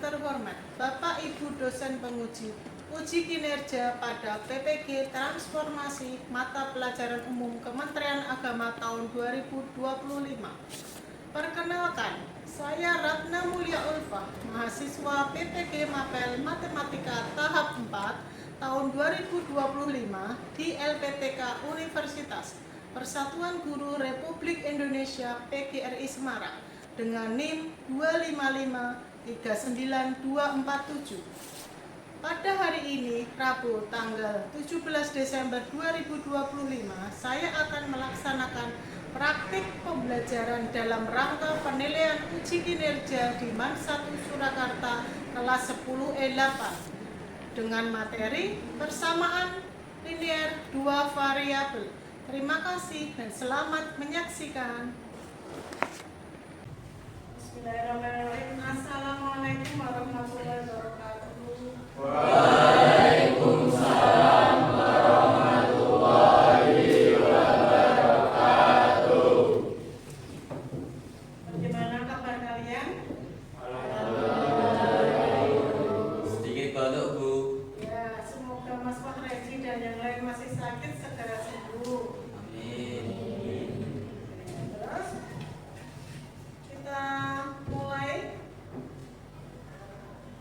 terhormat Bapak Ibu dosen penguji uji kinerja pada PPG Transformasi Mata Pelajaran Umum Kementerian Agama tahun 2025. Perkenalkan, saya Ratna Mulia Ulfa, mahasiswa PPG Mapel Matematika tahap 4 tahun 2025 di LPTK Universitas Persatuan Guru Republik Indonesia PGRI Semarang dengan NIM 255-39247. Pada hari ini, Rabu tanggal 17 Desember 2025, saya akan melaksanakan praktik pembelajaran dalam rangka penilaian uji kinerja di MAN 1 Surakarta kelas 10E8 dengan materi persamaan linier 2 variabel. Terima kasih dan selamat menyaksikan. Bismillahirrahmanirrahim. Assalamualaikum warahmatullahi wabarakatuh. Waalaikumsalam warahmatullahi wabarakatuh. Bagaimana kabar kalian? Sedikit batuk, Bu. Ya, semoga Mas Fahrezi dan yang lain masih sakit segera sembuh. Amin. Terus kita mulai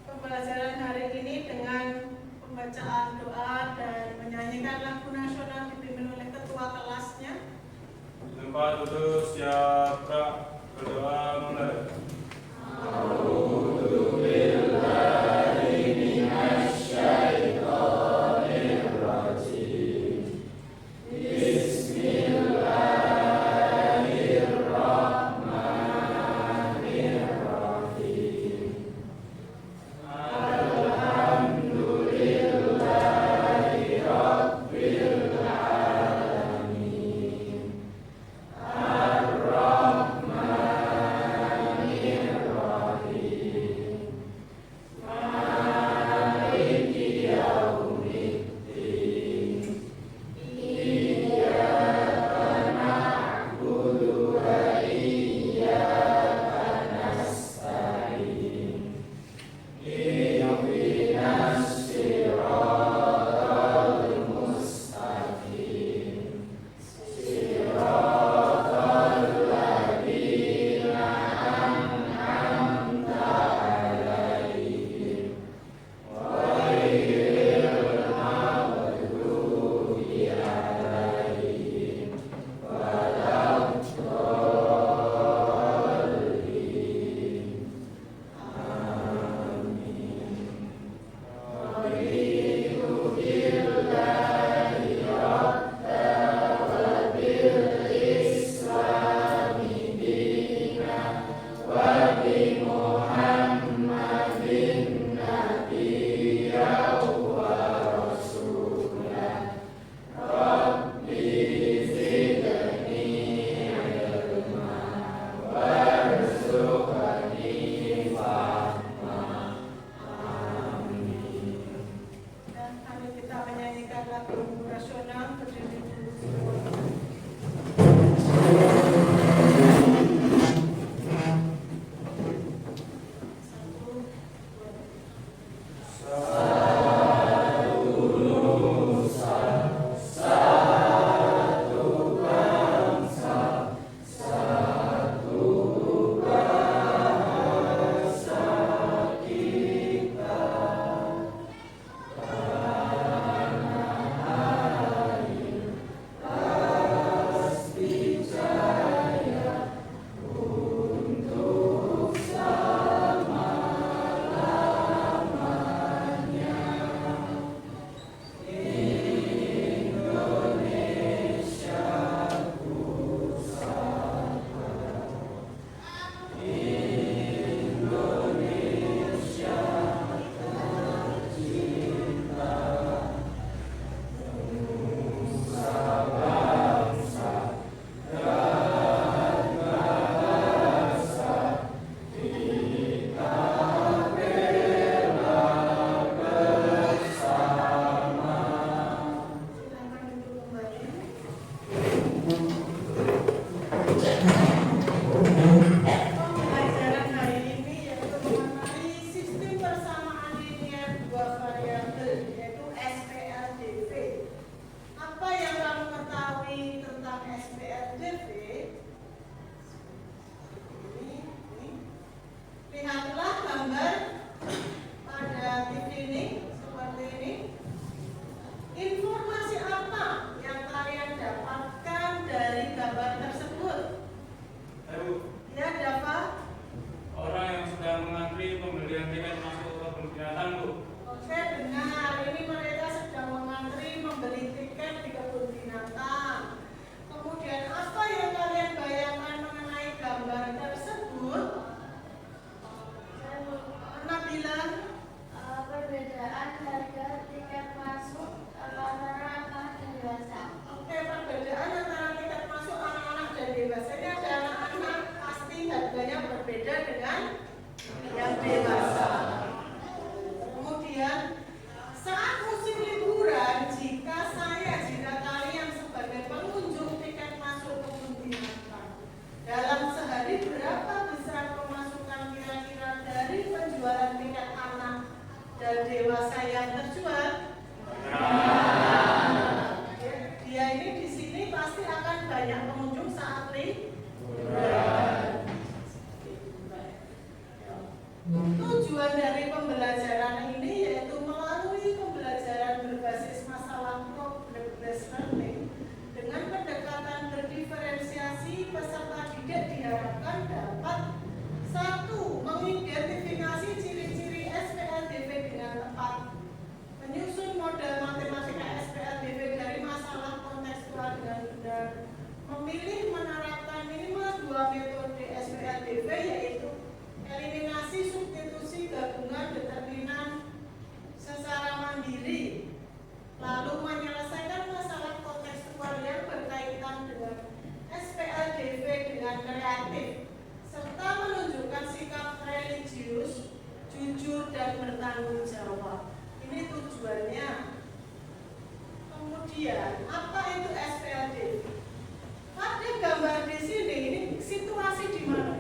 pembelajaran hari ini dengan pembacaan doa dan menyanyikan lagu nasional dipimpin oleh ketua kelasnya. Tempat duduk siap, Kak. Berdoa mulai. ini. Informasi apa yang kalian dapatkan dari gambar tersebut? Ayo, Ya, dapat. orang yang sedang mengantri pembelian tiket masuk ke kebun binatang, Bu. Oke, benar. Ini mereka sedang mengantri membeli tiket di kebun binatang. Kemudian apa yang kalian bayangkan mengenai gambar tersebut? Nabila, Perbedaan harga tiket masuk antara anak dan dewasa. oke, perbedaan antara tiket masuk anak-anak dan dewasa. Ini ada anak-anak, pasti harganya berbeda dengan yang dewasa. Kemudian saat musim liburan, jika kalian sebagai pengunjung tiket masuk kebun binatang, dalam sehari berapa besar pemasukan kira-kira dari penjualan tiket anak dan dewasa yang terjual? Dia ini di sini pasti akan banyak pengunjung saat liburan. Tujuan dari pembelajaran ini yaitu melalui pembelajaran berbasis masalah problem-based learning dengan pendekatan berdiferensiasi, peserta didik diharapkan dapat 1. Mengidentifikasi ciri-ciri SPLDV dengan tepat, menyusun model matematika SPLDV dari masalah kontekstual dengan benar, memilih menerapkan minimal 2 metode SPLDV yaitu eliminasi, substitusi, gabungan, determinan secara mandiri, lalu menyelesaikan masalah kontekstual yang berkaitan dengan SPLDV dengan kreatif, serta menunjukkan sikap religius, jujur, dan bertanggung jawab. Ini tujuannya. Kemudian, apa itu SPLDV? Ada gambar di sini, ini situasi di mana?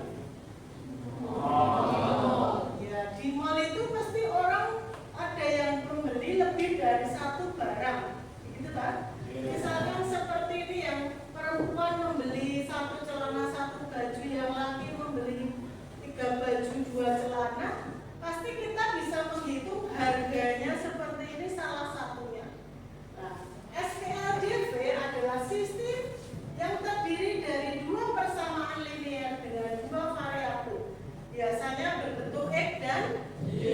Ya, di mall itu pasti orang ada yang membeli lebih dari satu barang, gitu kan? Misalkan seperti ini yang perempuan membeli satu celana satu baju, yang laki membeli 3 baju 2 celana, pasti kita bisa menghitung harganya seperti ini salah satunya. Nah, SPLDV adalah sistem yang terdiri dari 2 persamaan linear dengan 2 variabel. Biasanya berbentuk X dan Y.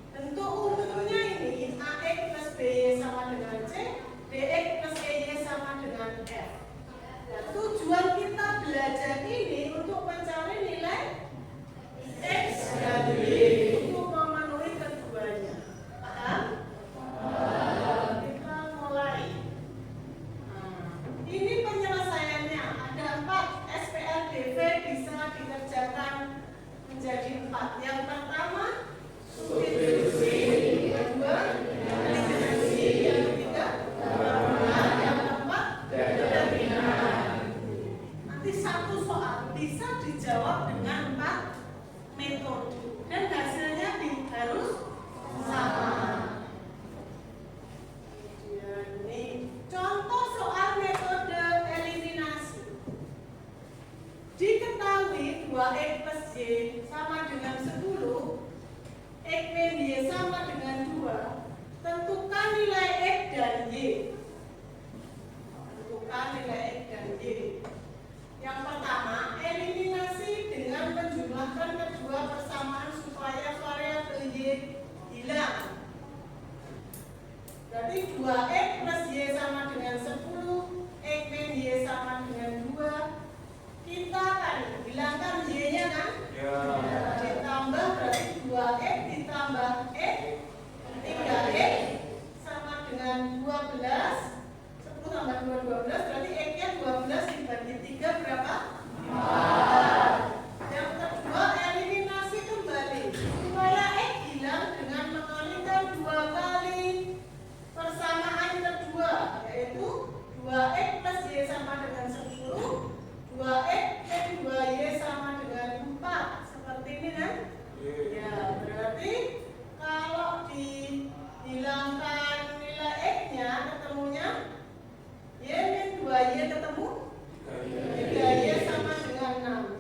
Bentuk umumnya ini AX plus BY sama dengan C, DX plus EY sama dengan F. Nah, tujuan kita belajar ini untuk mencari nilai X dan Y untuk memenuhi keduanya. Paham? Kita mulai. Nah, ini penyelesaiannya ada 4. SPLDV bisa dikerjakan menjadi 4. Yang pertama substitusi, yang kedua eliminasi, yang ketiga gabungan, yang keempat determinan. Nanti satu soal bisa dijawab dengan 4 metode dan hasilnya harus sama. Ini contoh soal metode eliminasi. Diketahui 2X plus Y sama dengan 10, X min Y sama dengan 2. Tentukan nilai X dan Y. Tentukan nilai X dan Y. Yang pertama, eliminasi dengan menjumlahkan kedua persamaan supaya variabel Y hilang. Berarti 2X plus Y sama dengan 10, X min Y sama dengan 2. Kita akan hilangkan Y-nya kan? Ya. Ditambah berarti 2X ditambah X 3X sama dengan 12. 10 tambah 2 12 berarti X-nya 12 dibagi 3 berapa? 4. Yang kedua eliminasi kembali supaya X hilang dengan mengalikan 2 kali persamaan kedua yaitu 2X plus Y sama dengan 10, 2X dan 2Y sama dengan 4. Seperti ini kan? Ya, berarti kalau dihilangkan nilai X-nya ketemunya Y min 2Y ketemu 3Y sama dengan 6.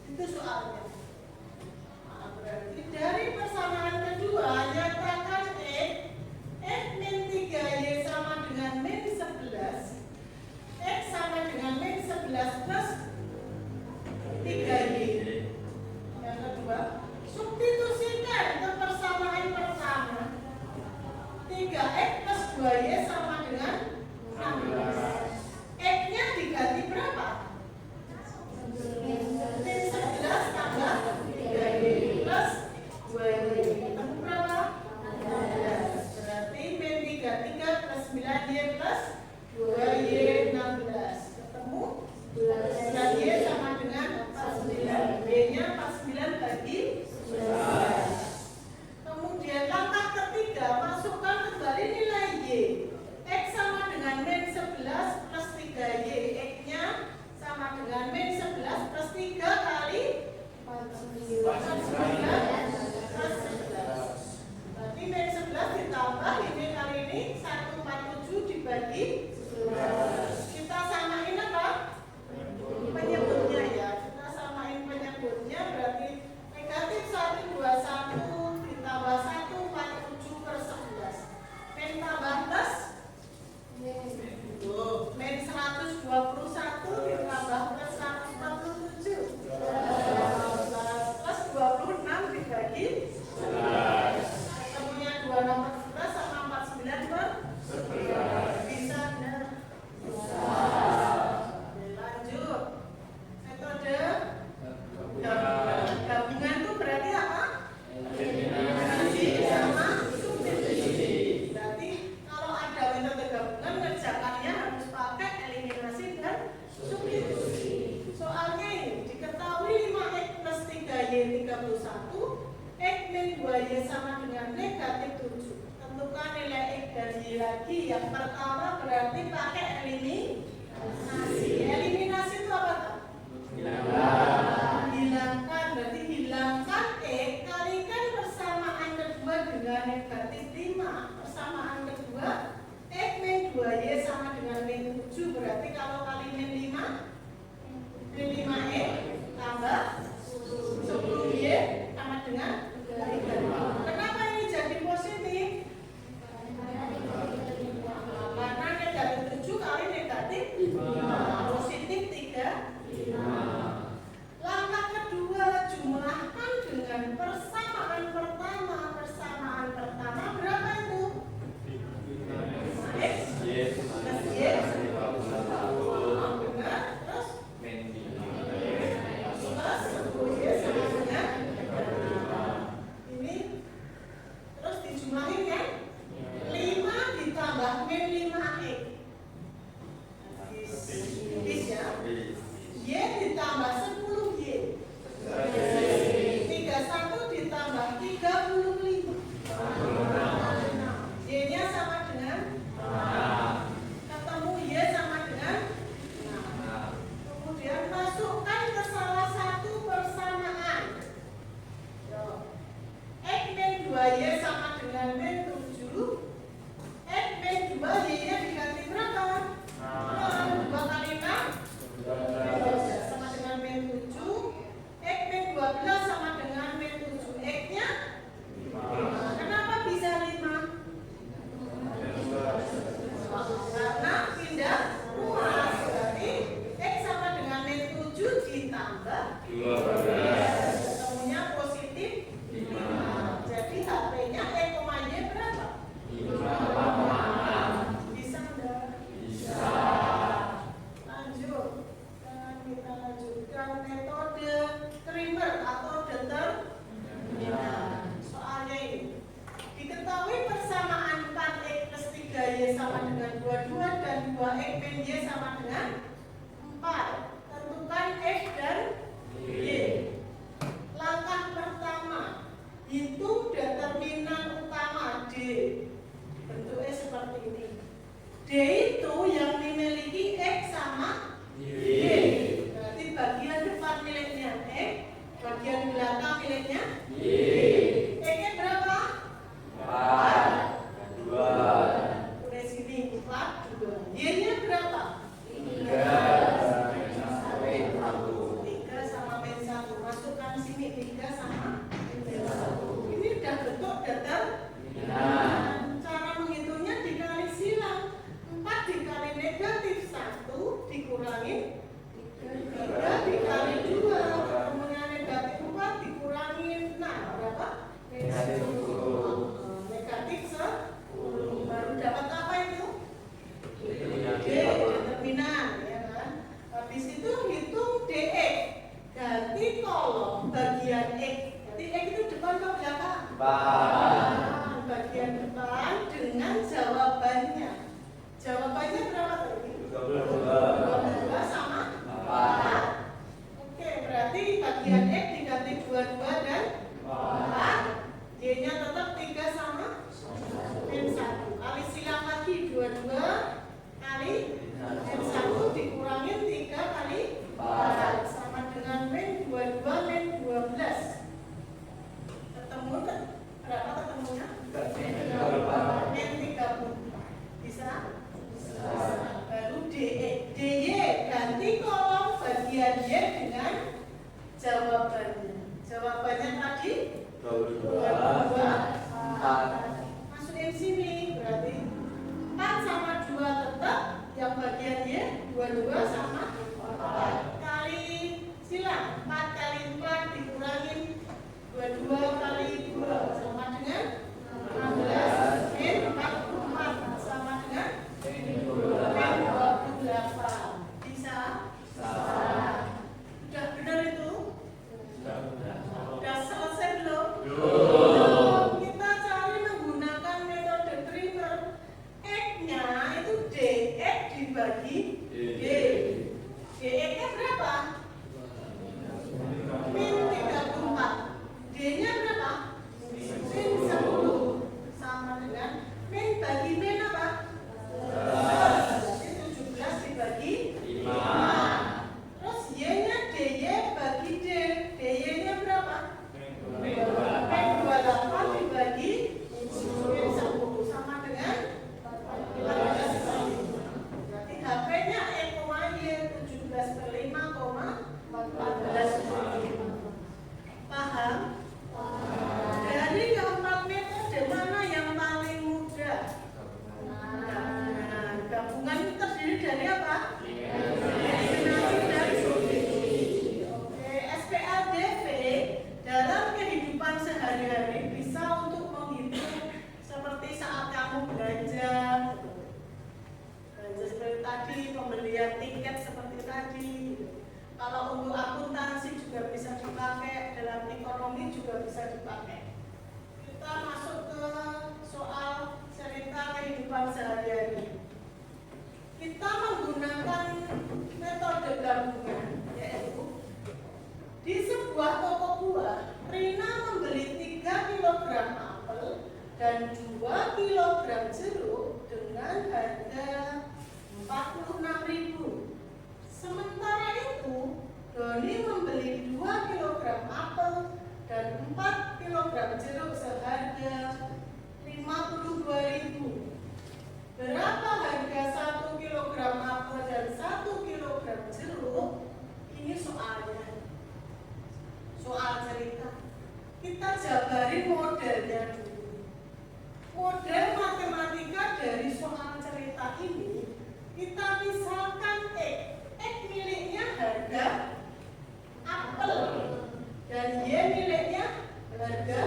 Itu soalnya. Nah, berarti dari persamaan kedua, nyatakan X min 3Y sama dengan min 11. X sama dengan min 11 plus 3Y. Yang kedua, substitusikan ke persamaan pertama. 3X plus 2Y sama dengan 16. X-nya diganti berapa? Min 11 tambah 3Y plus 2Y. Ketemu berapa? 16. Berarti min 33 plus 9Y plus 2Y 16. Ketemu? 9Y sama dengan 49. B-nya 49 bagi 11. Kemudian langkah ketiga, masukkan kembali nilai Y. X sama dengan min 11 plus 3Y. X-nya sama dengan min 11 plus 3 kali 49 plus 11. Berarti min 11 ditambah ini kali ini 147 dibagi 11. Kita samain apa? Penyebutnya ya. Kita samain penyebutnya, berarti negatif 121 ditambah 147 per 11. Min tambah plus min 121 ditambah plus 147 plus 26 dibagi 11. Ketemunya 2 nomor 11 sama 49 per 11. Bisa benar? Bisa. Lanjut. Metode gabungan itu berarti apa? Eliminasi sama substitusi. Berarti kalau ada metode gabungan ngerjakannya harus pakai eliminasi dan substitusi. Soalnya ini diketahui 5X plus 3Y 31, X min 2Y sama dengan negatif 7. Tentukan nilai X dan Y lagi. Yang pertama berarti pakai eliminasi. Eliminasi itu apa? Hilangkan, berarti hilangkan X, kalikan persamaan kedua dengan negatif 5. Persamaan kedua X min 2Y sama dengan min 7. Berarti kalau kali min 5, min 5X tambah 10Y sama dengan 3. Kenapa ini jadi positif? Karena negatif 7 kali negatif 5. Positif 3. Langkah kedua, jumlahkan dengan persamaan pertama. Persamaan pertama berapa itu? X plus Y. Benar. Terus plus 10Y sama dengan ini. Terus dijumlahin ya. 5 ditambah min 5X. Bisa. Y ditambah 10Y. 31 ditambah 35. Y-nya sama dengan 6. Ketemu Y sama dengan 6. Kemudian masukkan ke salah satu persamaan. X min 2Y sama dengan min 7. X min 2 Y-nya diganti berapa? 2 kali 6 sama dengan min 7. X min 12 sama dengan min 7. X-nya 5. Kenapa bisa 5? Karena pindah ruas. Berarti X sama dengan min 7 ditambah 12. Ketemunya positif 5. Jadi HP-nya Y berapa? 5. Bisa enggak? Bisa. Lanjut. Kita lanjutkan metode Cramer atau determinan. Soalnya ini diketahui persamaan 4X plus 3Y sama dengan 22 dan 2X min Y sama dengan 4. Tentukan X dan Y. Bagian depan dengan jawabannya. Jawabannya berapa tadi? 22 sama 4. Oke, berarti bagian X diganti 22 dan 4. Y-nya tetap 3 sama min 1. Kali silang lagi 22 kali min 1 dikurangin 3 kali 4 sama dengan min 22 min 12. Ketemu kan? Berapa ketemunya? Min 30. Bisa? Baru DY ganti kolom bagian Y dengan jawabannya. Jawabannya tadi 22 masukin sini, berarti 4 sama 2 tetap, yang bagian Y 22 sama 4 kali silang 4 kali 4 dikurangin 22 kali 2 sama dengan 16 min 44 sama dengan min 28. Bisa? Udah benar itu? Udah selesai belum? Kita cari menggunakan metode primer. X-nya itu DX dibagi D. DX-nya berapa? Min 34. D-nya berapa? Min 10. Sama dengan min bagi min apa? 17 dibagi 5. Terus Y-nya DY bagi D. DY-nya berapa? Min 28 dibagi min 10 sama dengan 14. Berarti HP-nya E, Y 17/5,14. Paham? Dari keempat metode mana yang paling mudah? Nah, gabungan itu terdiri dari apa? Eliminasi dan substitusi. Oke, SPLDV dalam kehidupan sehari-hari bisa untuk menghitung seperti saat kamu belanja seperti tadi, pembelian tiket seperti tadi. Kalau untuk akuntansi juga bisa dipakai, dalam ekonomi juga bisa dipakai. Kita masuk ke soal cerita kehidupan sehari-hari. Kita menggunakan metode gabungan, yaitu di sebuah toko buah, Rina membeli 3 kg apel dan 2 kg jeruk dengan harga 46.000. Sementara itu, Doni membeli 2 kg apel dan 4 kg jeruk seharga 52.000. Berapa harga 1 kg apel dan 1 kg jeruk? Ini soalnya. Soal cerita. Kita jabarin modelnya dulu. Model matematika dari soal cerita ini, kita misalkan X miliknya harga apel dan Y miliknya harga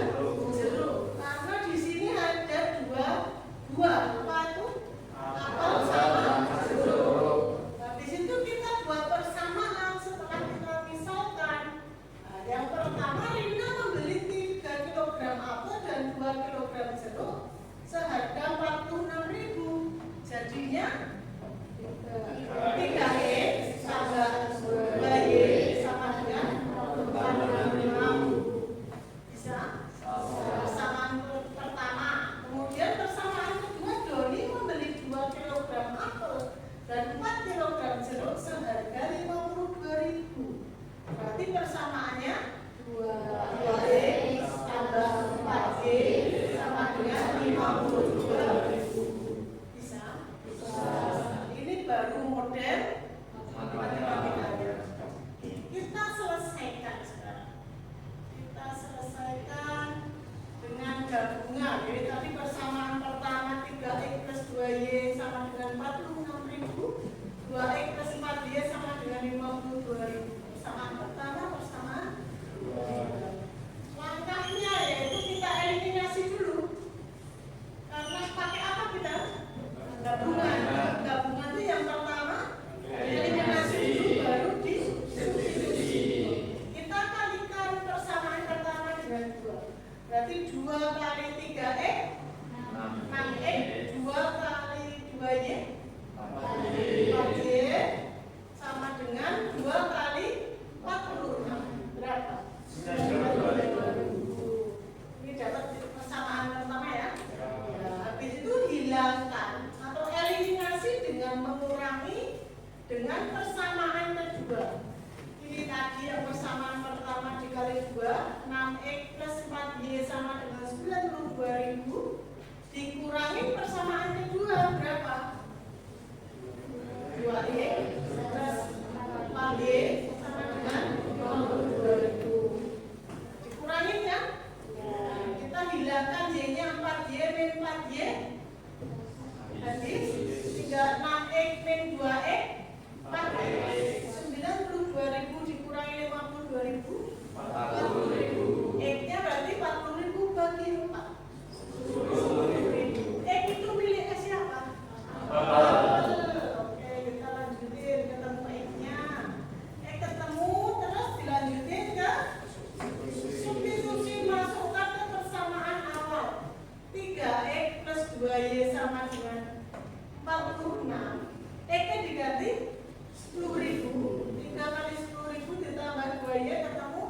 jeruk. Karena di sini ada dua buah, apa itu? Apel sama jeruk. Nah, di situ kita buat persamaan setelah kita misalkan. Nah, yang pertama Rina membeli 3 kg apel dan 2 kg jeruk seharga 46.000. Jadinya 3X tambah 2Y sama dengan 46.000. Bisa? Persamaan pertama. Kemudian persamaan kedua, Doni membeli 2 kg apel dan 4 kg jeruk seharga 52.000. Berarti persamaannya 2X tambah 4Y sama dengan 52.000. Bisa? Ini baru model matematikanya. Kita selesaikan sekarang. Kita selesaikan dengan gabungan. Jadi tadi persamaan pertama 3X plus 2Y sama dengan 46.000, 2X plus 4Y sama dengan 52.000. Persamaan pertama, persamaan 6X plus 4Y sama dengan 92.000 dikurangi persamaan kedua berapa? 2X plus 4Y sama dengan 92.000. Dikurangin ya? Kita hilangkan Y-nya 4Y min 4Y. Jadi 36X min 2X 4X. 92.000 dikurangi 52.000. 40.000. X-nya berarti 40.000 bagi 4. X itu milik siapa? Oke, kita lanjutin ketemu X-nya. X ketemu terus dilanjutin ke substitusi, masukkan ke persamaan awal. 3X plus 2Y sama dengan 46. X-nya diganti 10.000. 3 kali 10.000 ditambah 2Y ketemu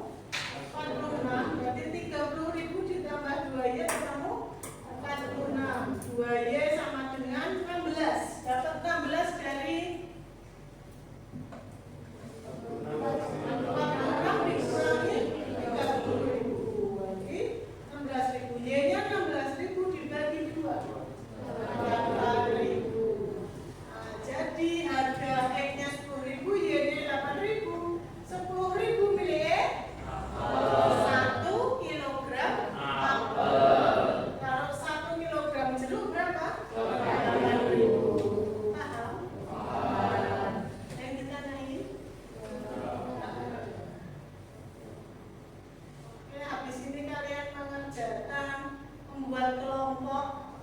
46. Berarti 30.000 ditambah 2Y ketemu 46. 2Y sama dengan 16. Dapat 16 dari 46 dikurangi 30.000. Berarti 16.000. Y-nya 16.000 dibagi 2. 8.000. Nah, jadi harga X-nya 10.000, Y-nya 8.000. 10.000 milik X. 1 kilogram apel. Kalau 1 kilogram jeruk berapa? 8.000. Paham? Yang ditanyain? Oke, habis ini kalian mengerjakan membuat kelompok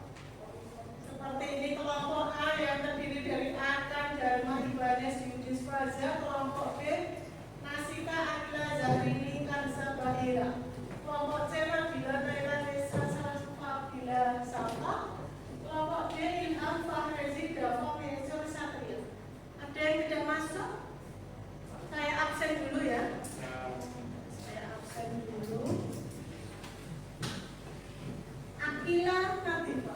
seperti ini. Kelompok A yang terdiri dari Akan, Dharma, Ibanes, Yudis, Faza. Kelompok B Nasika, Akila, Zahrini, Kansa, Bahira. Kelompok C Nabila, Naila, Nesa, Sarasfabila, Safa. Kelompok D Ilham, Fahrezi, Dava, Mezur, Satria. Ada yang tidak masuk? Saya absen dulu ya. Saya absen dulu. Akila, Nabifa.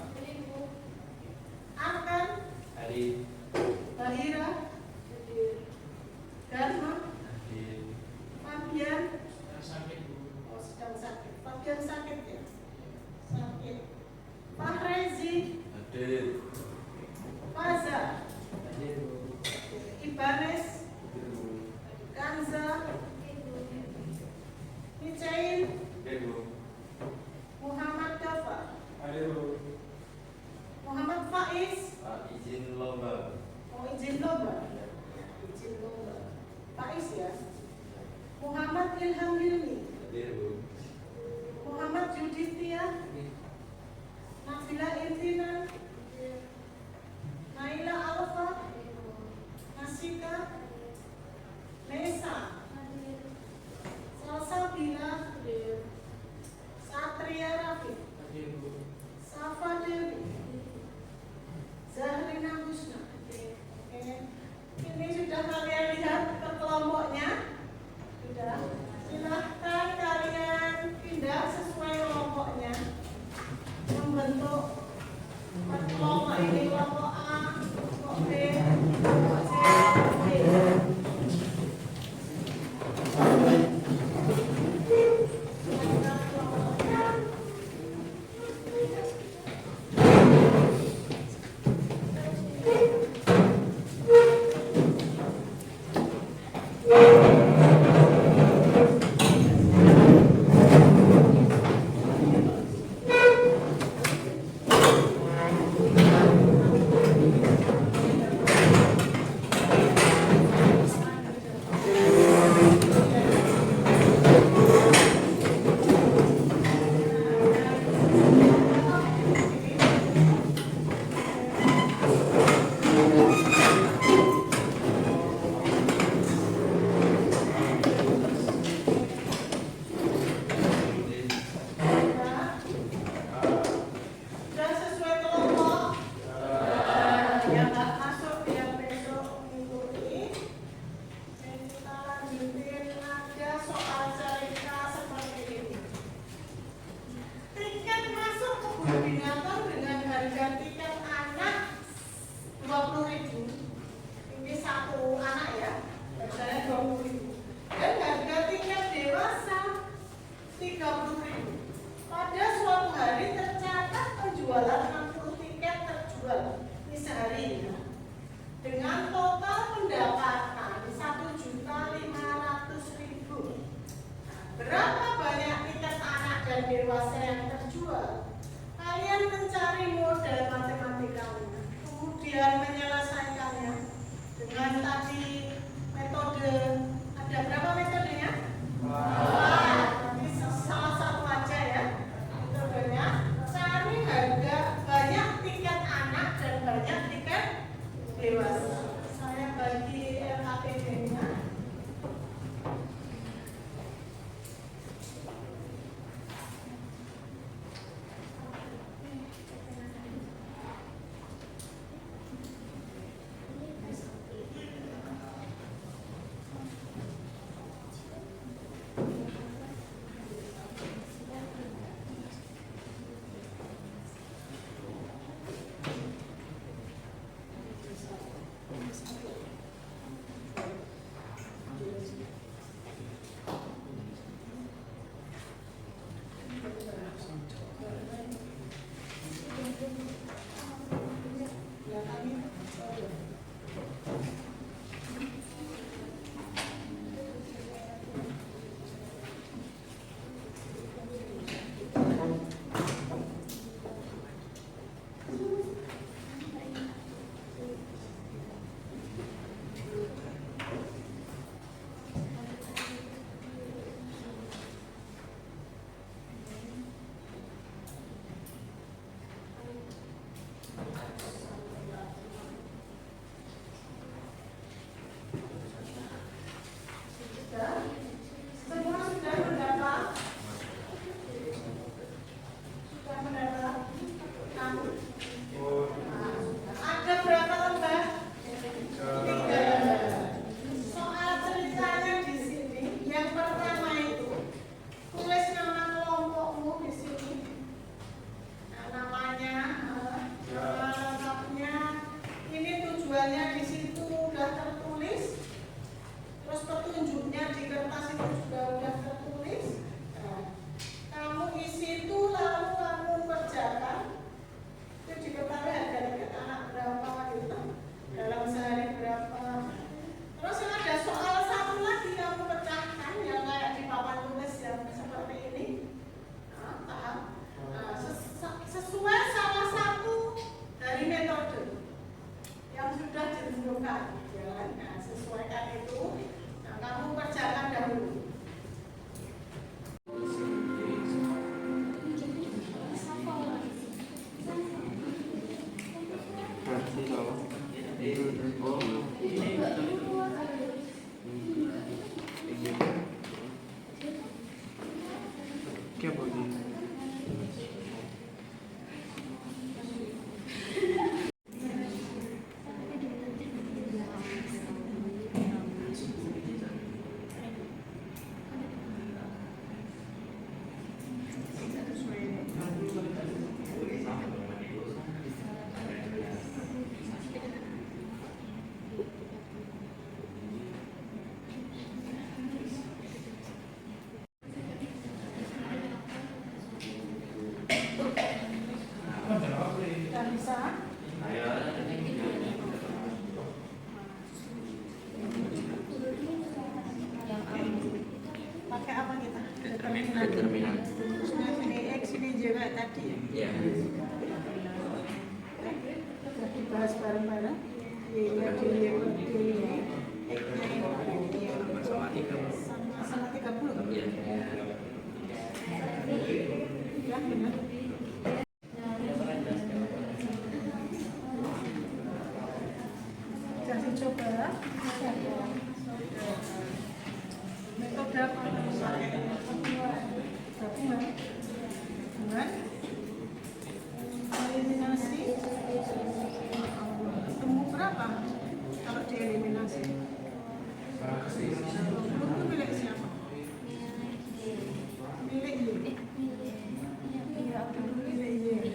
Akan, Hadir. Bahira, Dharma, Hadir. Fabian. sakit Bu. Oh, sedang sakit. Fabian sakit ya? Sakit. Fahrezi, Hadir. Faza, Hadir Bu. Ibanes, Hadir Bu. Kanza, Micain, Hadir Bu. Muhammad Dafa, Hadir Bu. Muhammad Faiz. Pak izin lomba. Oh, izin lomba. Izin lomba. Faiz ya. Muhammad Ilham Hilmi, Hadir Bu. Muhammad Yudhistia, Nabila Intina, Naila Alfa, Nasika, Nesa, Salsabila, Satria Rafi, Hadir Bu. Safa Dewi, Zahrina Husna. Oke. Ini sudah kalian lihat per kelompoknya? Sudah. Silahkan kalian pindah sesuai kelompoknya. Membentuk per kelompok ini, kelompok A, kelompok B, kelompok C, kelompok D. berapa banyak tiket anak dan dewasa yang terjual? Kalian mencari model matematikanya, kemudian menyelesaikannya dengan tadi metode, ada berapa metodenya? Ini salah satu aja ya metodenya. Cari harga banyak tiket anak dan banyak tiket dewasa. Saya bagi LKPD-nya. Semua sudah mendapat? Sudah mendapat? Kamu? Ada berapa lembar? 3 lembar. Soal ceritanya di sini, yang pertama itu tulis nama kelompokmu di sini. Nah, namanya, nama lengkapnya. Ini tujuannya di situ udah tertulis. Terus petunjuknya di kertas itu juga sudah tertulis. Nah, kamu isi itu lalu kamu kerjakan. Itu diketahui harga tiket anak berapa gitu. Dalam sehari berapa. Terus ada soal satu lagi kamu pecahkan yang kayak di papan tulis yang seperti ini. Nah, paham? Nah, sesuai salah satu dari metode yang sudah ditentukan. Ya, nah, sesuaikan itu. Kamu kerjakan dahulu. Tidak bisa? Pakai apa kita? Determinan. Sini X, sini Y kayak tadi ya? Kita bahas bareng-bareng. Y-nya di Y, X-nya sama 30. Ya, benar. Kasih coba. Metode apa? Gabungan. Eliminasi. Ketemu berapa? Kalau dieliminasi. Itu milik siapa? Milik Y. Milik Y.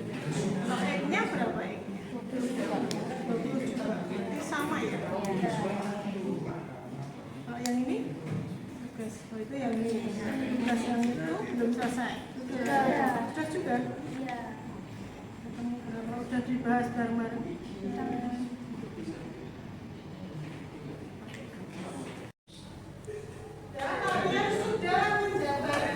Kalau X-nya berapa X-nya? 20 juga. Ini sama ya? Kalau yang ini? Oh, itu yang ini. Tugas yang itu belum selesai. Sudah juga? Ketemu berapa? Udah dibahas bareng-bareng? Dan kalian sudah menjabarkan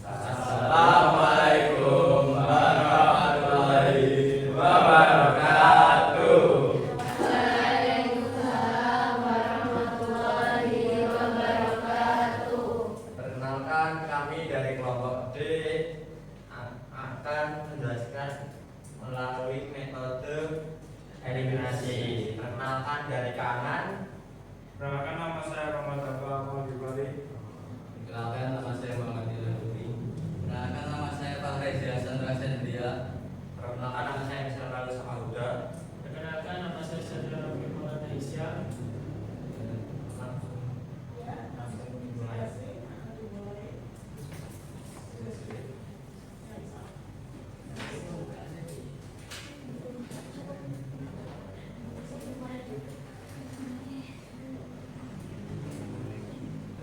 Assalamualaikum warahmatullahi wabarakatuh. Waalaikumsalam warahmatullahi wabarakatuh. Perkenalkan, kami dari kelompok D akan menjelaskan melalui metode eliminasi. Perkenalkan dari kanan. Perkenalkan, nama saya Muhammad Abah Maulidi. Perkenalkan, nama saya Muhammad Ilhami. Perkenalkan, nama saya Pak Reza Sandra Sendria. Perkenalkan, nama saya Misal Lalu Samahuda. Perkenalkan, nama saya Sadra Rabi Maulana Isya.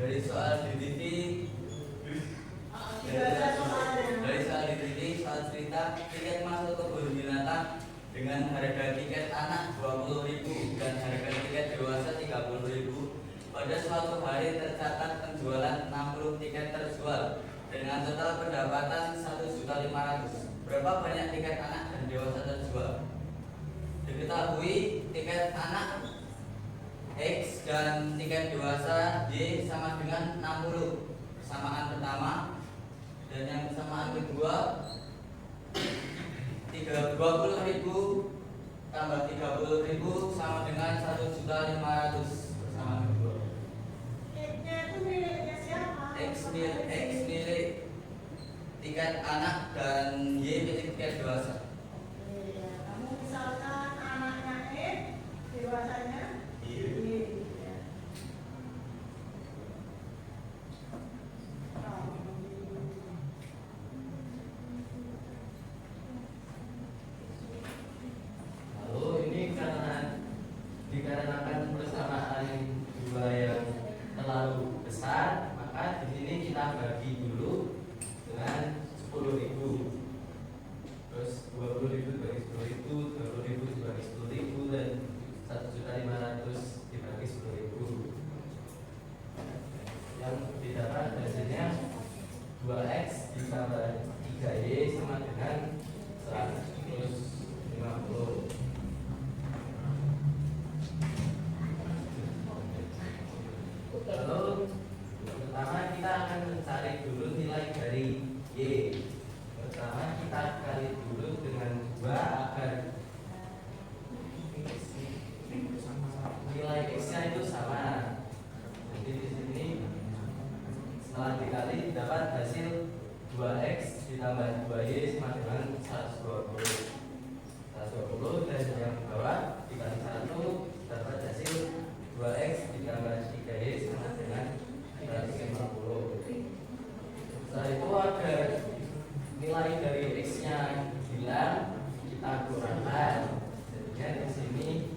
Dari soal dididik, soal cerita tiket masuk kebun binatang dengan harga tiket anak 20.000 dan harga tiket dewasa 30.000. Pada suatu hari tercatat penjualan 60 tiket terjual dengan total pendapatan 1.500.000. Berapa banyak tiket anak dan dewasa terjual? Diketahui tiket anak X dan tiket dewasa Y sama dengan 60. Persamaan pertama dan yang persamaan kedua 20.000 tambah 30.000 sama dengan 1.500.000. Persamaan kedua. X-nya itu miliknya siapa? X milik tiket anak dan Y milik tiket dewasa. Iya, kamu misalkan anaknya X, dewasanya Y. Y. Ya. Lalu ini dikarenakan persamaan dua yang terlalu besar, maka di sini kita bagi dulu dengan 10.000. Terus 20.000 dibagi 10.000, 20.000 dibagi 10.000 dan 1.500.000 dibagi 10.000. Yang didapat hasilnya 2x ditambah 3y sama dengan 150. Lalu pertama kita akan mencari dulu nilai dari y. Pertama kita kali dulu dengan 2 agar nilai x-nya itu sama. Jadi di sini setelah dikali dapat hasil 2x ditambah 2y sama dengan 120. 120 dan yang bawah dikali 1 dapat hasil 2x ditambah 3y sama dengan 150. Setelah itu agar nilai dari x-nya hilang kita kurangkan. Jadinya di sini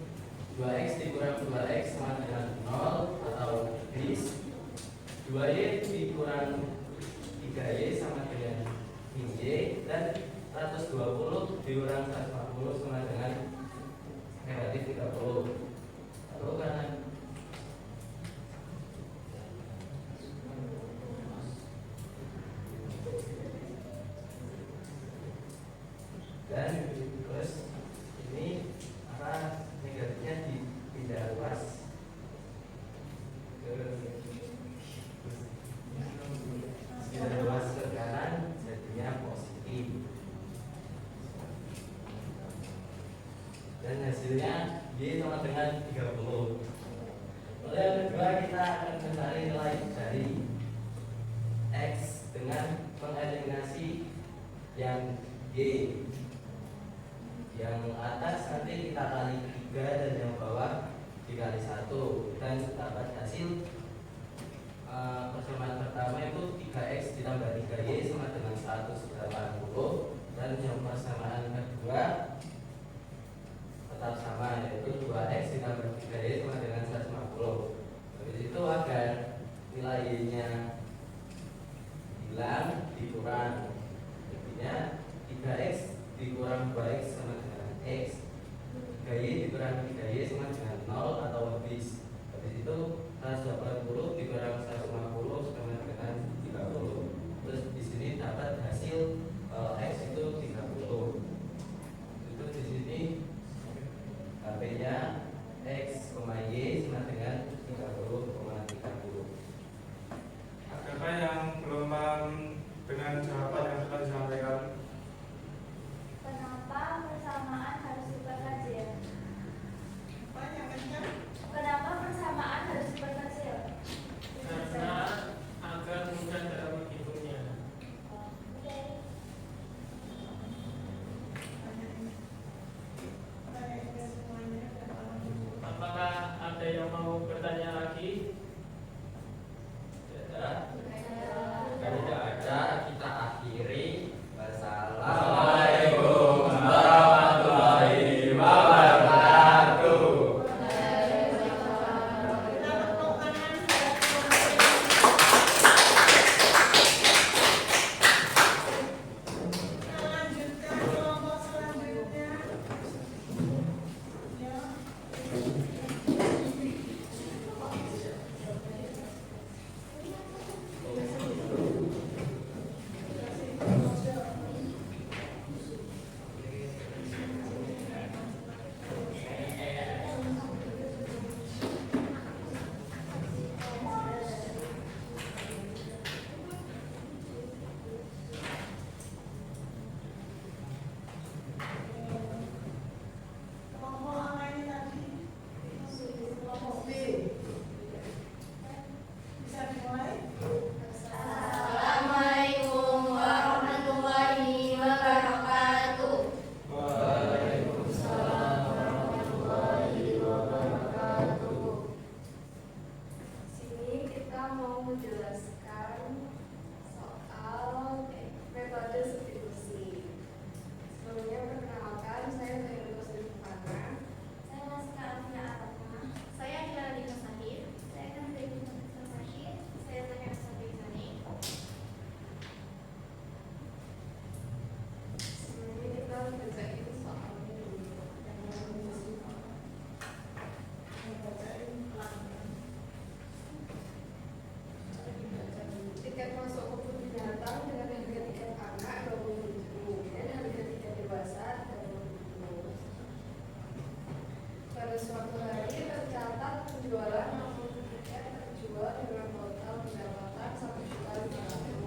2x dikurang 2x sama dengan 0 atau bis. 2y dikurang 3y sama dengan y dan 120 dikurang 140 sama dengan negatif 30. Lalu karena dan terus ini apa negatifnya dipindah luas ke pindah luas ke kanan jadinya positif dan hasilnya y sama dengan 30. Lalu yang kedua kita akan mencari nilai dari x dengan mengeliminasi yang y. Yang atas nanti kita kali 3 dan yang bawah dikali 1 dan dapat hasil persamaan pertama itu 3x ditambah 3y sama dengan 180 dan yang persamaan kedua tetap sama yaitu 2x ditambah 3y sama dengan 150. Dari situ agar nilai y-nya dikurang. Jadinya 3x dikurang 2x sama dengan x. 3y dikurang 3y sama dengan 0 atau lebih. Habis itu 180 dikurang 150 sama dengan 30. Terus di sini dapat hasil x itu 30. Itu di sini HP-nya x, y sama dengan 30,30. Adakah yang belum paham dengan jawaban yang sudah disampaikan? Kenapa persamaan harus diperkecil? Banyak kencang. Kenapa persamaan harus diperkecil? Karena agar mudah dalam menghitungnya. Oke. Banyak ini. Banyak semuanya. Apakah ada yang mau bertanya lagi? Tidak ada, kita akhiri. Wassalamualaikum. Assalamualaikum warahmatullahi wabarakatuh. Kita tepuk tangan buat kita lanjutkan kelompok selanjutnya. Ya. Kelompok apa ini tadi? Kelompok B. Bisa dimulai? Assalamualaikum warahmatullahi wabarakatuh. Sini kita mau menjelaskan soal metode substitusi. Sebelumnya perkenalkan, saya Zainul Muslimana. Saya Naska Afia Atma. Saya Ila Dina Sahir. Saya Kan Zainul Muslimana. Saya Tanya Sabri Zani. Sebelumnya kita bacain soalnya dulu. Bacain pelan. Tiket masuk kebun binatang dengan harga tiket anak 20.000 dan harga tiket dewasa 30.000. Pada suatu hari tercatat penjualan 60 tiket terjual dengan total pendapatan 1.500.000.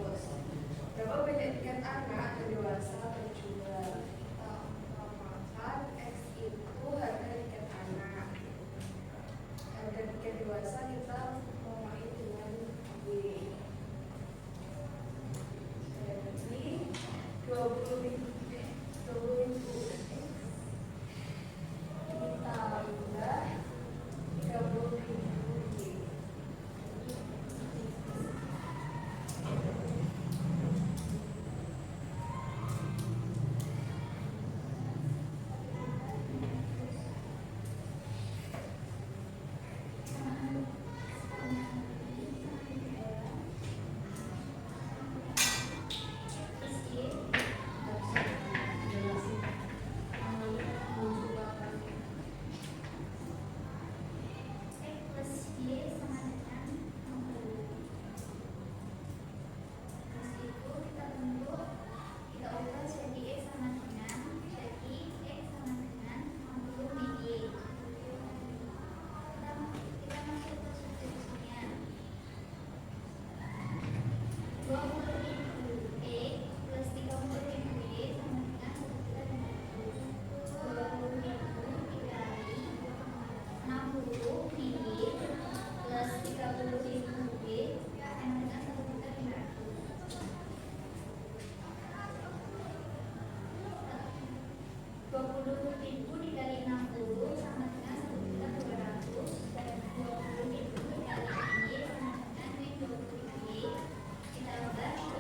Berapa banyak tiket anak dan dewasa terjual? Kita utamakan X itu harga tiket anak. Harga tiket dewasa kita mulai dengan Y. Jadi 20.000 ditambah 30.000 Y.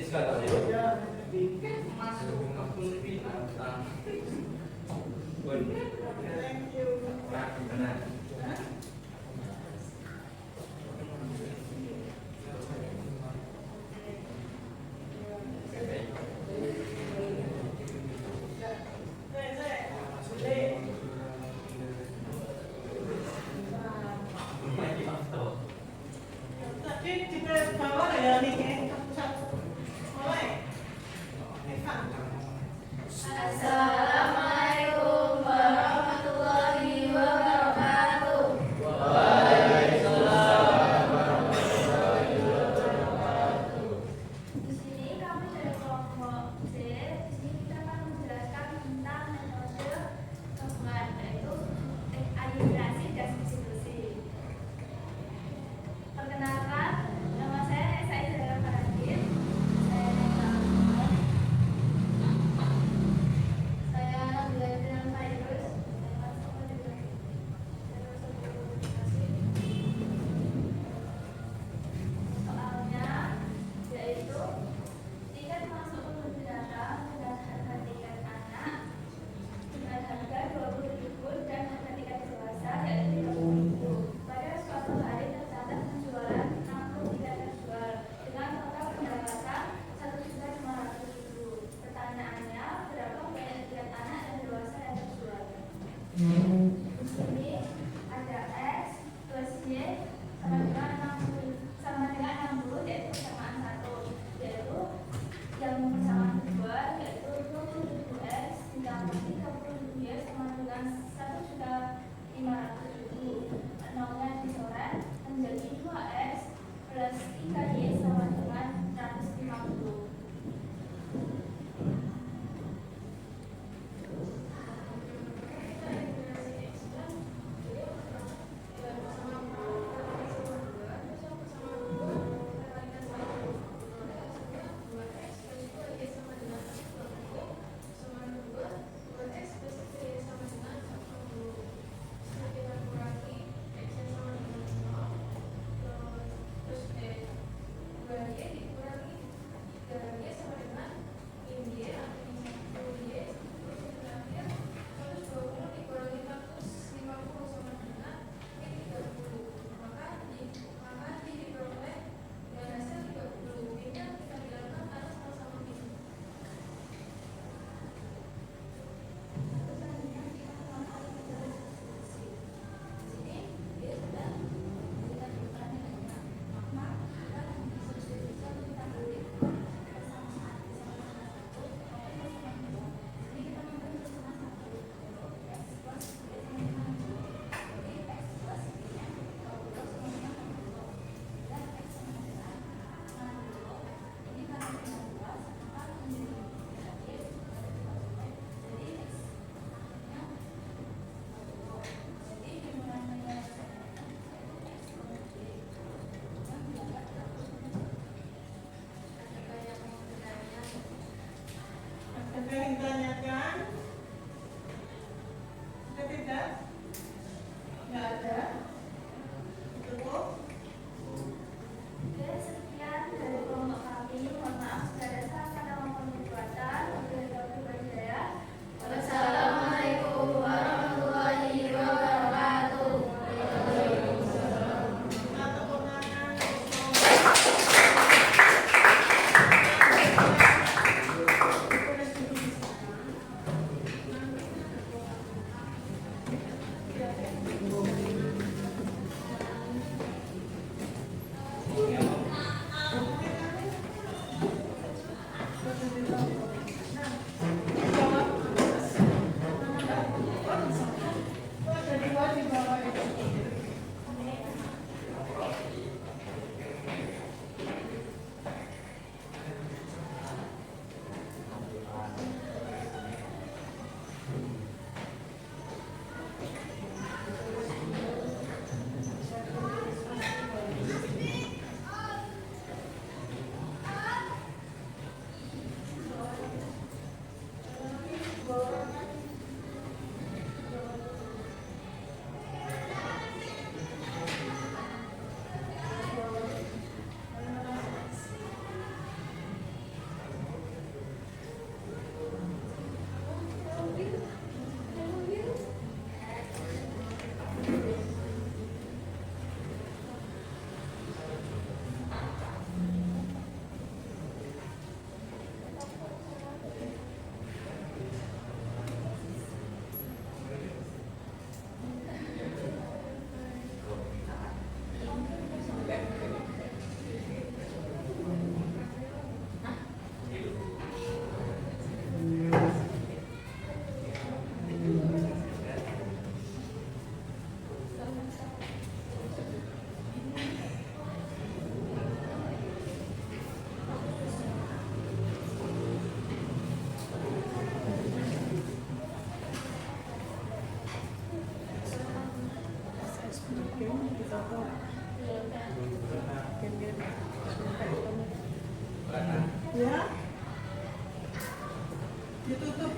kata Ya, Masuk kebun binatang. Bun. thank you. Rapi benar. Tadi kita bawa ya nih, satu. Mulai. Evan. Assalamualaikum warahmatullahi wabarakatuh. Di sini kami dari kelompok C. Di sini kita akan menjelaskan tentang metode gabungan, yaitu alienasi dan substitusi. Perkenalkan, nama saya Esa Izara Faradin. Saya Nabila. Saya Nabila dengan Fairuz. Soalnya yaitu tiket masuk kebun binatang dengan harga tiket anak dengan harga 20.000 dan harga tiket dewasa yaitu 30.000. Pada suatu hari tercatat penjualan 60 tiket terjual dengan total pendapatan 1.500.000. Pertanyaannya, berapa banyak tiket anak dan dewasa yang terjual? Di sini ada X plus Y sama dengan 60 yaitu persamaan 1, yaitu yang persamaan kedua yaitu 20.000 X ditambah 30.000 Y sama dengan 1.500.000. Nolnya dicoret menjadi 2X plus 3Y sama dengan 150. Ada yang ditanyakan? Ada tidak? Nggak ada? Cukup? Oke, sekian dari kelompok kami. Mohon maaf segala salah kata maupun perbuatan. Wabillahi taufiq wal hidayah. Wassalamualaikum warahmatullahi wabarakatuh. Kita tepuk tangan. Boleh duduk di sana.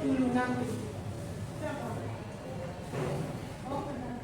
dulu nanti. Siapa? Oh, benar.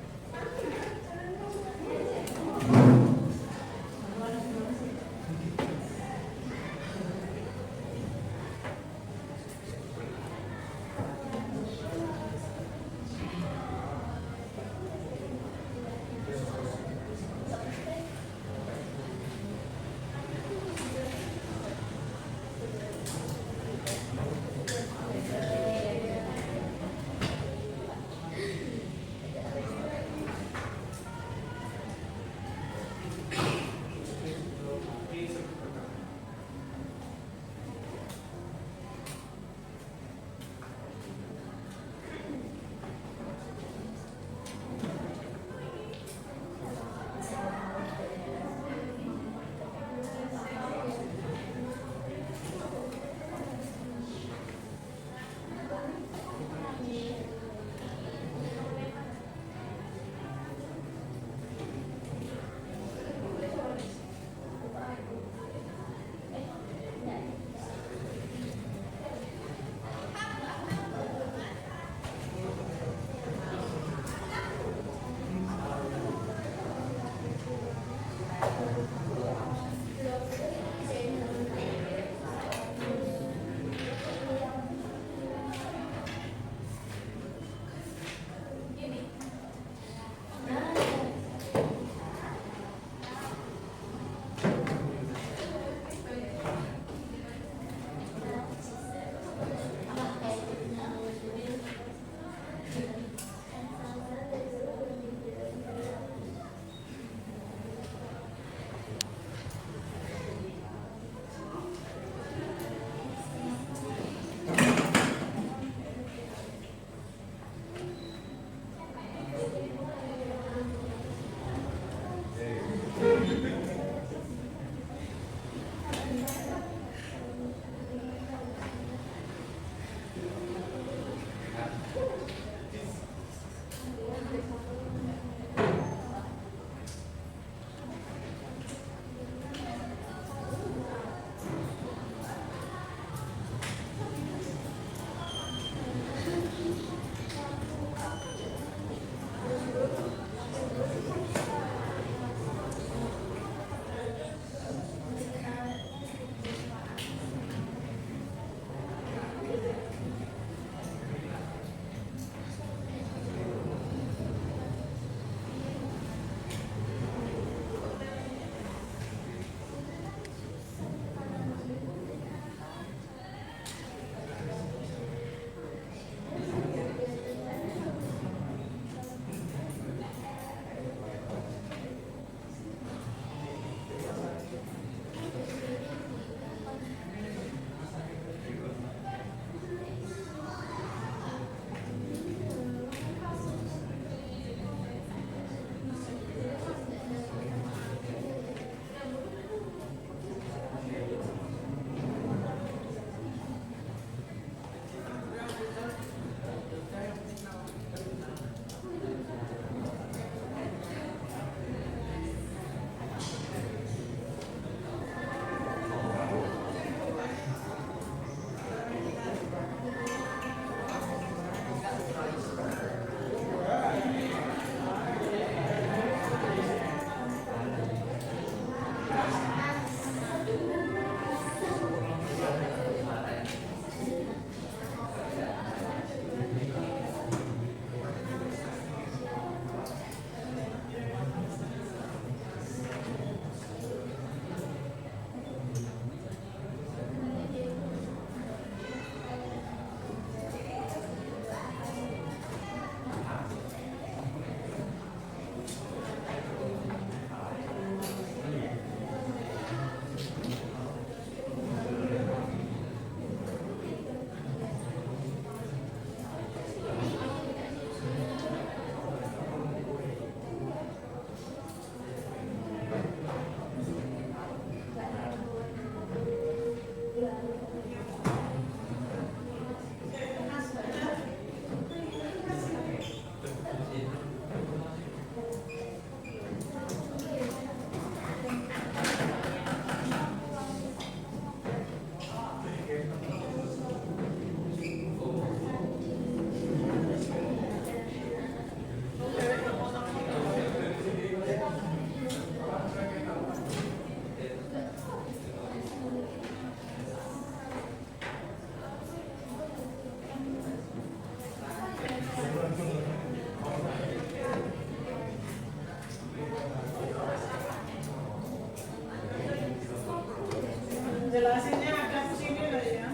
jelasinnya agak sini lah ya.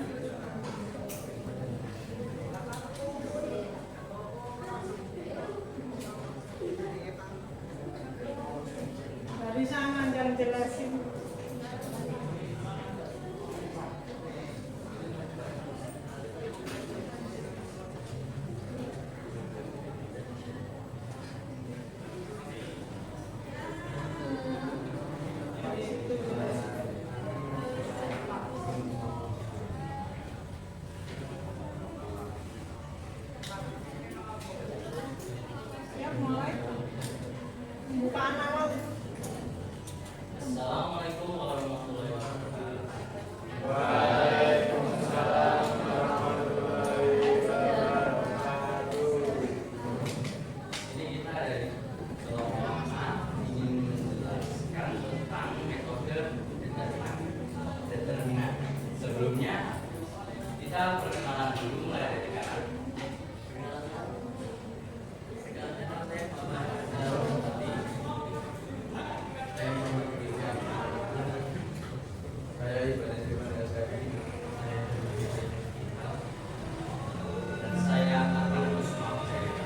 Dari sana yang jelasin. Dari situ jelasin. Siap mulai. Bukaan awal. Assalamualaikum warahmatullahi wabarakatuh. Ini kita dari kelompok A ingin menjelaskan tentang metode determinan. Sebelumnya kita perkenalan dulu mulai dari kanan. Dan saya akan Usman Jaya.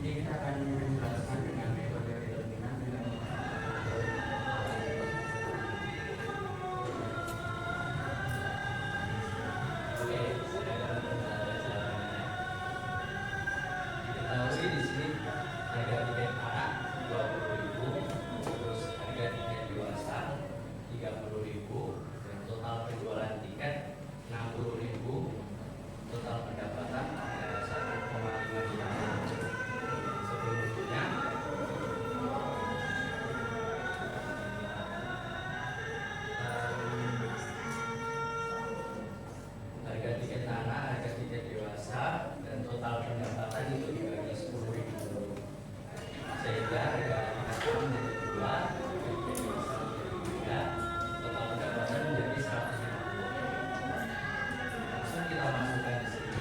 Jadi kita akan menjelaskan dengan metode determinan dengan Oke, saya akan menjelaskan. Diketahui di sini harga tiket anak 20.000, terus harga tiket dewasa 30.000, dan total penjualan tiket 60.000, total pendapatan ada 1,5 juta. Sebelumnya harga tiket anak, harga tiket dewasa, dan total pendapatan itu dibagi 10.000, sehingga harga tiket anak menjadi 2, tiket dewasa menjadi 3, total pendapatan menjadi 150. Langsung kita masukkan di sini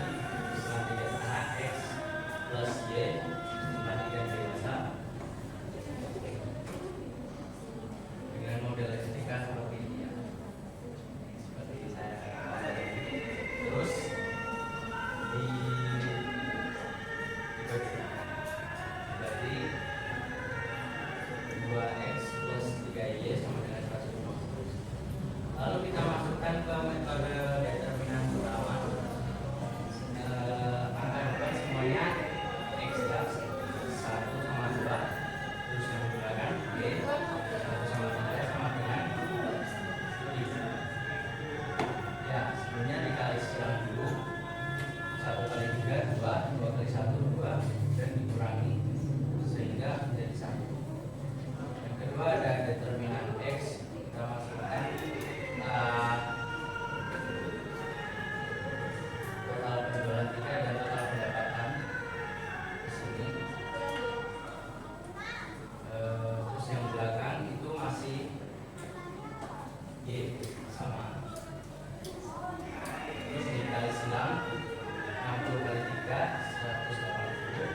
jumlah tiket anak X plus Y jumlah tiket dewasa dengan model fisika seperti ini ya. Seperti saya katakan tadi. Terus dibagi berarti 2X plus 3Y sama dengan 150. Lalu kita masukkan ke metode determinan pertama. Angka depan semuanya X ya, 1 sama 2, terus yang di belakang Y 1 sama 3 sama dengan Y. Ya, sebelumnya dikali silang dulu. 1 kali 3 2, 2 kali 1 2, dan dikurangi sehingga menjadi 1. Yang kedua ada determinan X, kita masukkan total penjualan tiket dan total pendapatan di sini. Terus yang belakang itu masih Y sama. Terus dikali silang 60 kali 3 180,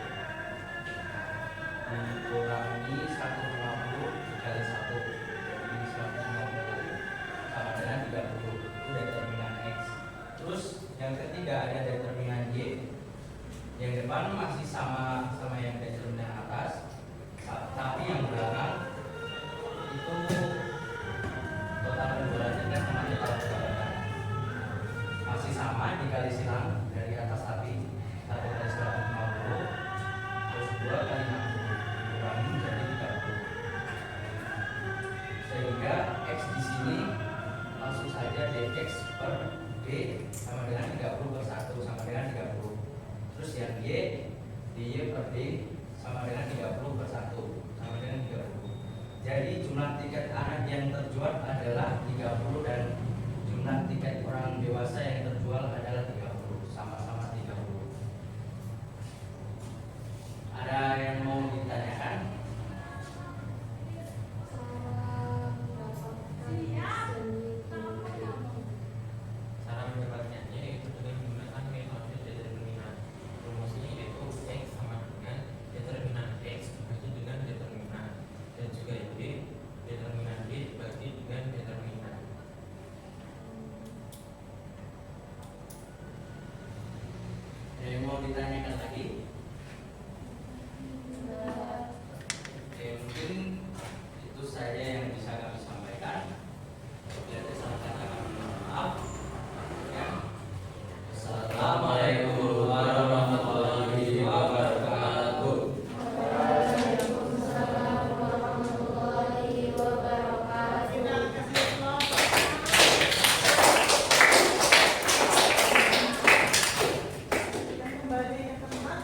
dikurangi 150 dikali 1 ini 150 sama dengan 30. Itu determinan X. Terus yang ketiga ada determinan Y. Yang depan masih sama yang determinan atas, tapi yang belakang itu total penjualannya kan sama total pendapatan masih sama, dikali silang dari atas tadi 1 kali 150 terus 2 kali 60 dikurangi menjadi 30, sehingga X di sini langsung saja DV B sama dengan 30 per 1 sama dengan 30. Jadi jumlah tiket anak yang terjual adalah 30 dan jumlah tiket orang dewasa yang terjual adalah 30, sama-sama 30. Ada yang mau ditanyakan? Cara mendapatkannya itu dengan menggunakan metode determinan. Rumusnya yaitu X sama dengan determinan X dibagi dengan determinan, dan juga Y determinan Y dibagi dengan determinan. Ada yang mau ditanyakan lagi? Oke, mungkin itu saja yang bisa kami sampaikan. Bila ada salah kata kami mohon maaf. Ya. Assalamualaikum warahmatullahi wabarakatuh. Kita kasih aplaus. Kita kembali ke tempat.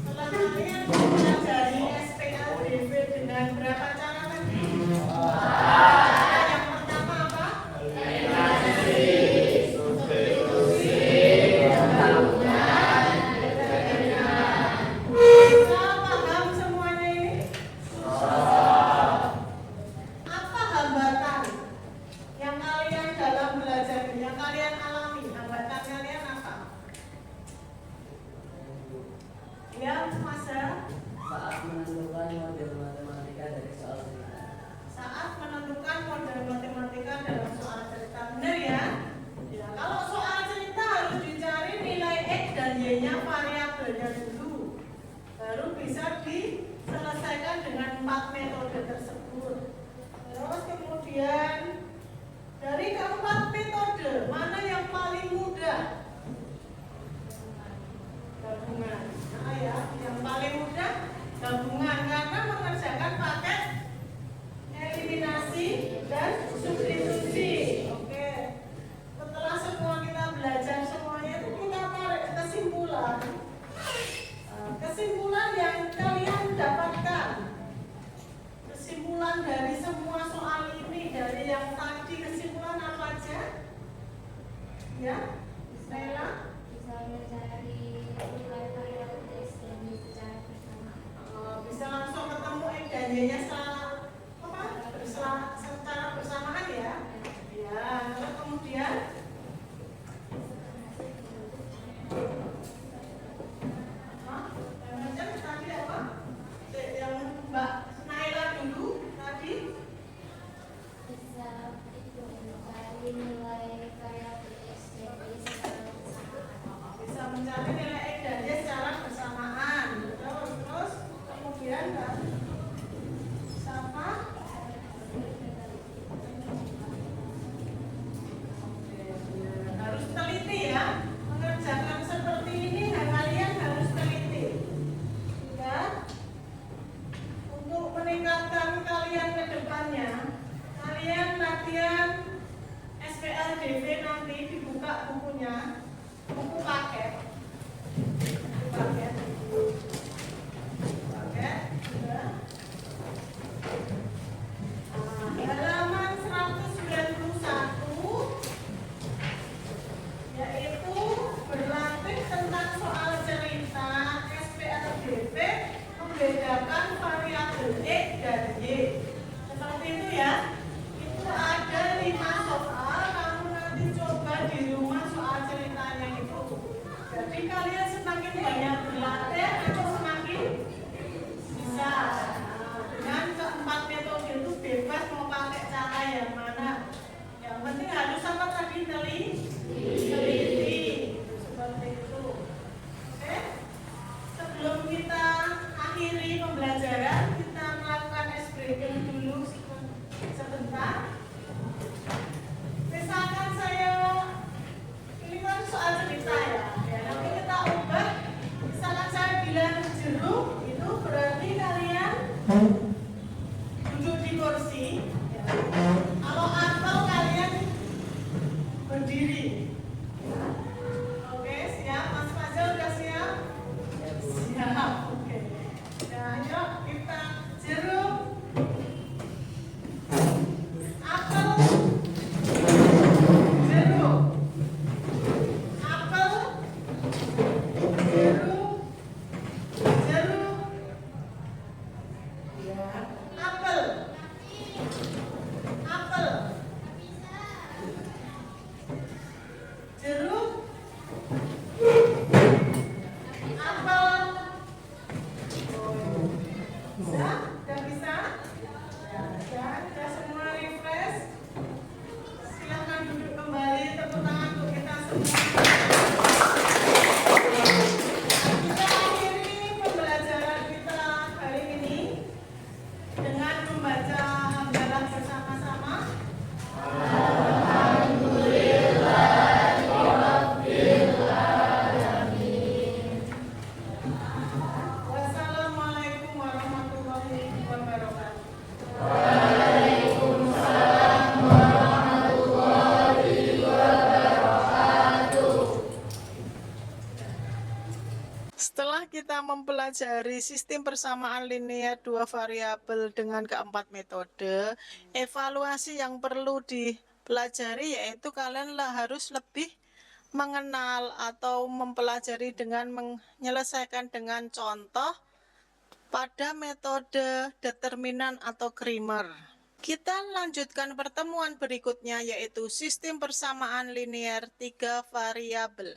Setelah kalian mempelajari SPLDV dengan berapa cara tadi? Yang pertama apa? Bisa paham semuanya ini? Apa hambatan yang kalian dalam belajar ini, yang kalian alami? Hambatan kalian apa? Ya, Masa? Saat menentukan model matematika dari soal cerita. Saat menentukan model matematika dalam soal cerita. Benar ya? Ya, kalau soal cerita harus dicari nilai X dan Y-nya variabelnya dulu. Baru bisa diselesaikan dengan 4 metode tersebut. Terus kemudian dari keempat metode, mana yang paling mudah? Gabungan. Nah ya, yang paling mudah gabungan karena mengerjakan pakai eliminasi dan substitusi. Oke. Setelah semua kita belajar semuanya itu kita tarik kesimpulan. Kesimpulan yang kalian dapatkan. Kesimpulan dari semua soal ini, dari yang tadi, kesimpulan apa aja? Ya, Nela? Bisa langsung ketemu X dan Y-nya secara bersamaan ya. Ya, lalu kemudian yang macam tadi apa? Yang Mbak Naila dulu tadi bisa mencari nilai X dan Y secara bersamaan. Terus kemudian Mbak Safa harus teliti ya, mengerjakan seperti ini kalian harus teliti ya, untuk meningkatkan kalian ke depannya. Kalian latihan SPLDV nanti dibuka bukunya, buku paket ya. Halaman 191 yaitu berlatih tentang soal cerita SPLDV ya. Itu ada 5 soal, kamu nanti coba di rumah soal ceritanya itu. Jadi kalian semakin banyak berlatih, itu semakin bisa. Nah, dengan keempat metode itu bebas mau pakai cara yang mana. Yang penting harus apa tadi teliti. Seperti itu. Oke? Sebelum kita akhiri pembelajaran, kita melakukan ice breaking dulu sebentar. Misalkan ini kan soal cerita ya. Nanti kita ubah. Misalkan saya bilang jeruk, itu berarti kalian duduk di kursi. Ya. Kalau apel kalian berdiri. Oke, siap. Mas Fajar udah siap? Siap. Oke. Nah, yuk kita jeruk, apel, jeruk, apel, jeruk, jeruk, ya, apel, apel, jeruk, apel. Bisa? Udah bisa? Ya, udah semua refresh. Silahkan duduk kembali, tepuk tangan untuk kita semua. Kita akhiri pembelajaran kita hari ini dengan membaca hamdalah bersama-sama. Wassalamualaikum warahmatullahi wabarakatuh. Setelah kita mempelajari sistem persamaan linear 2 variabel dengan keempat metode, evaluasi yang perlu dipelajari yaitu kalian harus lebih mengenal atau mempelajari dengan menyelesaikan dengan contoh pada metode determinan atau Krimer. Kita lanjutkan pertemuan berikutnya yaitu sistem persamaan linear 3 variabel.